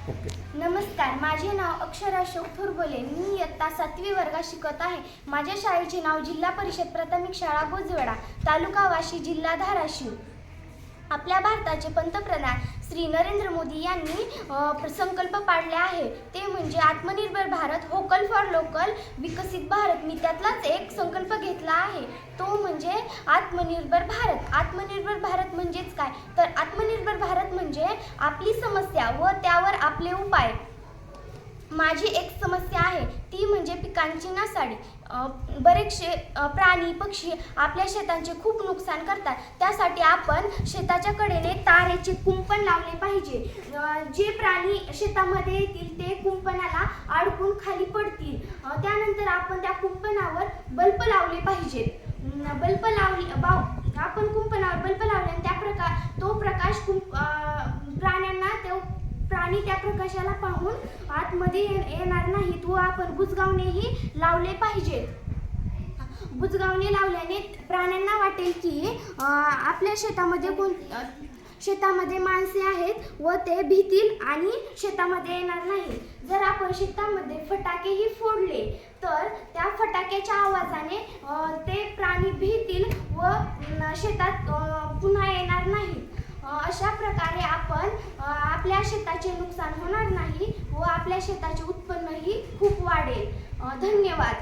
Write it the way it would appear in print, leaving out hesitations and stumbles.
Okay. नमस्कार, माझे नाव अक्षरा थोरबोले. मी इयत्ता 7वी वर्गात शिकत आहे. माझ्या शाळेचे नाव जिल्हा परिषद प्राथमिक शाळा गोजवडा, तालुका वाशी, जिल्हा धाराशिव. आपल्या भारताचे पंतप्रधान श्री नरेंद्र मोदी यांनी संकल्प पाडले आहे, ते म्हणजे आत्मनिर्भर भारत, व्होकल फॉर लोकल, विकसित भारत. मी त्यातलाच एक संकल्प घेतला आहे, तो म्हणजे आत्मनिर्भर भारत. आत्मनिर्भर भारत म्हणजेच काय, तर आत्मनिर्भर भारत म्हणजे आपली समस्या व त्यावर आपले उपाय. माझी एक समस्या आहे, ती म्हणजे पिकांची नासाडी. बरेचसे प्राणी पक्षी आपल्या शेतांचे खूप नुकसान करतात. त्यासाठी आपण शेताच्या कडेने तारेचे कुंपण लावले पाहिजे. जे प्राणी शेतामध्ये येतील ते कुंपणाला अडकून खाली पडतील. त्यानंतर आपण त्या कुंपणावर बल्ब लावले पाहिजेत. आपण कुंपणावर बल्ब लावल्याने तो प्रकाश प्राणी त्या प्रकाशाला पाहून आतमध्ये येणार नाहीत व आपण बुजगावणेही लावले पाहिजेत. बुजगावणे लावल्याने प्राण्यांना वाटेल की आपल्या शेतामध्ये माणसे आहेत व ते भीतील आणि शेतामध्ये येणार नाही. जर आपण शेतामध्ये फटाकेही फोडले तर त्या फटाक्याच्या आवाजाने ते प्राणी भीतील व शेतात पुन्हा येणार नाहीत. अशा प्रकारे आपण आपल्या शेताचे नुकसान होणार नाही व आपल्या शेताचे उत्पन्नही खूप वाढेल. धन्यवाद.